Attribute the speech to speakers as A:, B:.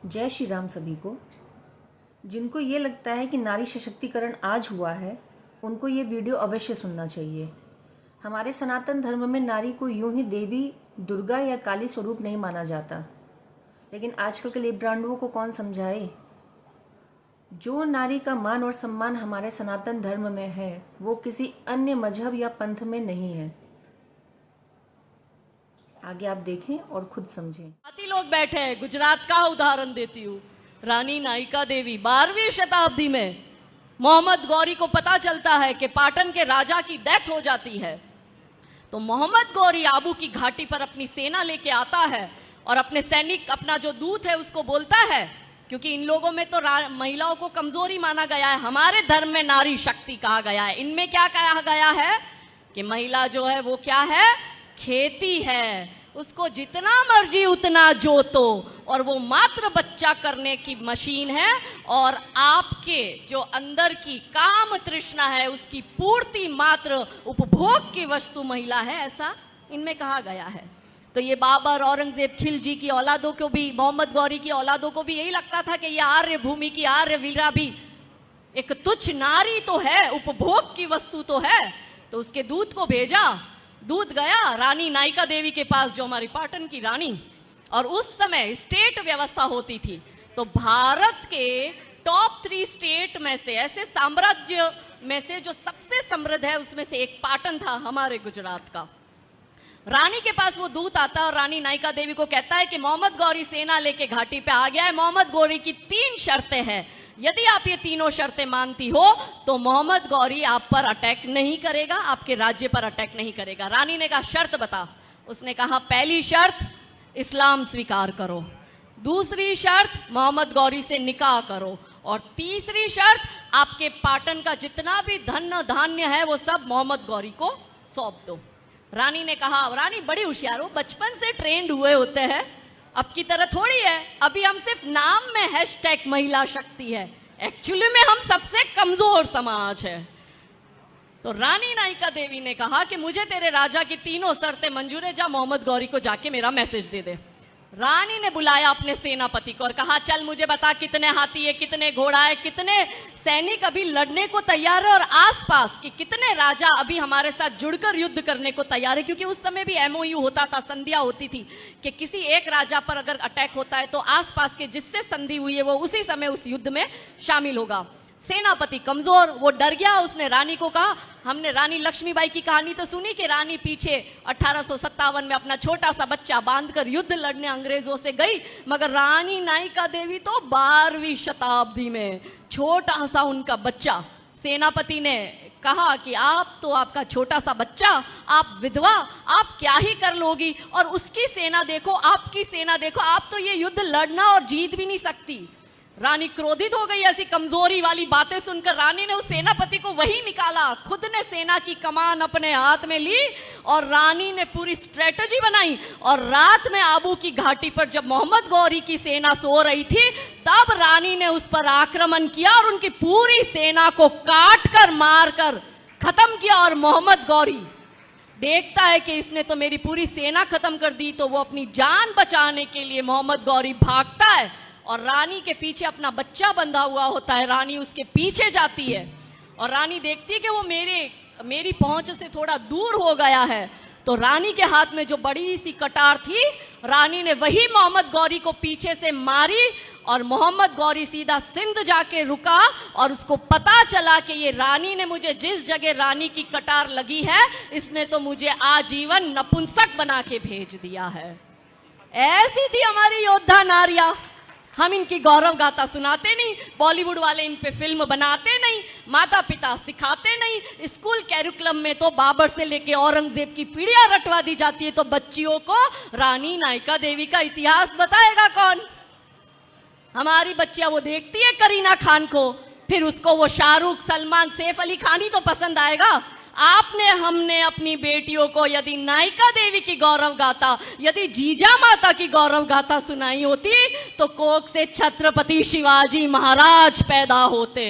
A: जय श्री राम सभी को। जिनको ये लगता है कि नारी सशक्तिकरण आज हुआ है, उनको ये वीडियो अवश्य सुनना चाहिए। हमारे सनातन धर्म में नारी को यूं ही देवी, दुर्गा या काली स्वरूप नहीं माना जाता, लेकिन आजकल के लिब्रांडुओं को कौन समझाए। जो नारी का मान और सम्मान हमारे सनातन धर्म में है, वो किसी अन्य मजहब या पंथ में नहीं है। आगे आप देखें और खुद समझें।
B: साथी लोग बैठे हैं, गुजरात का उदाहरण देती हूँ। रानी नायिका देवी 12वीं शताब्दी में मोहम्मद गौरी को पता चलता है कि पाटन के राजा की डेथ हो जाती है, तो मोहम्मद गौरी आबू की घाटी पर अपनी सेना लेके आता है और अपने सैनिक, अपना जो दूत है उसको बोलता है, क्योंकि इन लोगों में तो महिलाओं को कमजोरी माना गया है। हमारे धर्म में नारी शक्ति कहा गया है, इनमें क्या कहा गया है कि महिला जो है वो क्या है, खेती है, उसको जितना मर्जी उतना जोतो, और वो मात्र बच्चा करने की मशीन है, और आपके जो अंदर की काम तृष्णा है उसकी पूर्ति मात्र उपभोग की वस्तु महिला है, ऐसा इनमें कहा गया है। तो ये बाबर, औरंगजेब, खिलजी की औलादों को भी, मोहम्मद गौरी की औलादों को भी यही लगता था कि ये आर्य भूमि की आर्य वीरा भी एक तुच्छ नारी तो है, उपभोग की वस्तु तो है। तो उसके दूत को भेजा, दूत गया रानी नायिका देवी के पास, जो हमारी पाटन की रानी, और उस समय स्टेट व्यवस्था होती थी। तो भारत के टॉप 3 स्टेट में से, ऐसे साम्राज्य में से जो सबसे समृद्ध है, उसमें से एक पाटन था, हमारे गुजरात का। रानी के पास वो दूत आता है और रानी नायिका देवी को कहता है कि मोहम्मद गौरी सेना लेके घाटी पे आ गया है। मोहम्मद गौरी की 3 शर्तें हैं, यदि आप ये तीनों शर्तें मानती हो तो मोहम्मद गौरी आप पर अटैक नहीं करेगा, आपके राज्य पर अटैक नहीं करेगा। रानी ने कहा शर्त बता। उसने कहा पहली शर्त इस्लाम स्वीकार करो, दूसरी शर्त मोहम्मद गौरी से निकाह करो, और तीसरी शर्त आपके पाटन का जितना भी धन धान्य है वो सब मोहम्मद गौरी को सौंप दो। रानी ने कहा, रानी बड़ी होशियार हो, बचपन से ट्रेंड हुए होते हैं, अब की तरह थोड़ी है, अभी हम सिर्फ नाम में हैशटैग महिला शक्ति है, एक्चुअली में हम सबसे कमजोर समाज है। तो रानी नायिका देवी ने कहा कि मुझे तेरे राजा की तीनों शर्तें मंजूर है, जा मोहम्मद गौरी को जाके मेरा मैसेज दे दे। रानी ने बुलाया अपने सेनापति को और कहा चल मुझे बता कितने हाथी है, कितने घोड़ा है, कितने सैनिक अभी लड़ने को तैयार है, और आसपास कि कितने राजा अभी हमारे साथ जुड़कर युद्ध करने को तैयार है। क्योंकि उस समय भी MOU होता था, संधिया होती थी कि किसी एक राजा पर अगर अटैक होता है तो आसपास के जिससे संधि हुई है वो उसी समय उस युद्ध में शामिल होगा। सेनापति कमजोर, वो डर गया। उसने रानी को कहा, हमने रानी लक्ष्मीबाई की कहानी तो सुनी कि रानी पीछे 1857 में अपना छोटा सा बच्चा बांधकर युद्ध लड़ने अंग्रेजों से गई, मगर रानी नायिका देवी तो 12वीं शताब्दी में छोटा सा उनका बच्चा। सेनापति ने कहा कि आप तो, आपका छोटा सा बच्चा, आप विधवा, आप क्या ही कर लोगी, और उसकी सेना देखो, आपकी सेना देखो, आप तो ये युद्ध लड़ना और जीत भी नहीं सकती। रानी क्रोधित हो गई ऐसी कमजोरी वाली बातें सुनकर। रानी ने उस सेनापति को वही निकाला, खुद ने सेना की कमान अपने हाथ में ली और रानी ने पूरी स्ट्रेटजी बनाई। और रात में आबू की घाटी पर जब मोहम्मद गौरी की सेना सो रही थी, तब रानी ने उस पर आक्रमण किया और उनकी पूरी सेना को काट कर, मार कर खत्म किया। और मोहम्मद गौरी देखता है कि इसने तो मेरी पूरी सेना खत्म कर दी, तो वो अपनी जान बचाने के लिए मोहम्मद गौरी भागता है और रानी के पीछे अपना बच्चा बंधा हुआ होता है। रानी उसके पीछे जाती है और रानी देखती है कि वो मेरी पहुंच से थोड़ा दूर हो गया है। तो रानी के हाथ में जो बड़ी सी कटार थी, रानी ने वही मोहम्मद गौरी को पीछे से मारी और मोहम्मद गौरी सीधा सिंध जाके रुका। और उसको पता चला कि ये रानी ने मुझे, जिस जगह रानी की कटार लगी है, इसने तो मुझे आजीवन नपुंसक बना के भेज दिया है। ऐसी थी हमारी योद्धा नारियां। हम इनकी गौरव गाथा सुनाते नहीं, बॉलीवुड वाले इन पे फिल्म बनाते नहीं, माता पिता सिखाते नहीं, स्कूल कैरिकुलम में तो बाबर से लेके औरंगजेब की पीढ़ियां रटवा दी जाती है, तो बच्चियों को रानी नायिका देवी का इतिहास बताएगा कौन? हमारी बच्चियां वो देखती है करीना खान को, फिर उसको वो शाहरुख, सलमान, सैफ अली खान ही तो पसंद आएगा। आपने, हमने अपनी बेटियों को यदि नायिका देवी की गौरव गाथा, यदि जीजा माता की गौरव गाथा सुनाई होती, तो कोख से छत्रपति शिवाजी महाराज पैदा होते।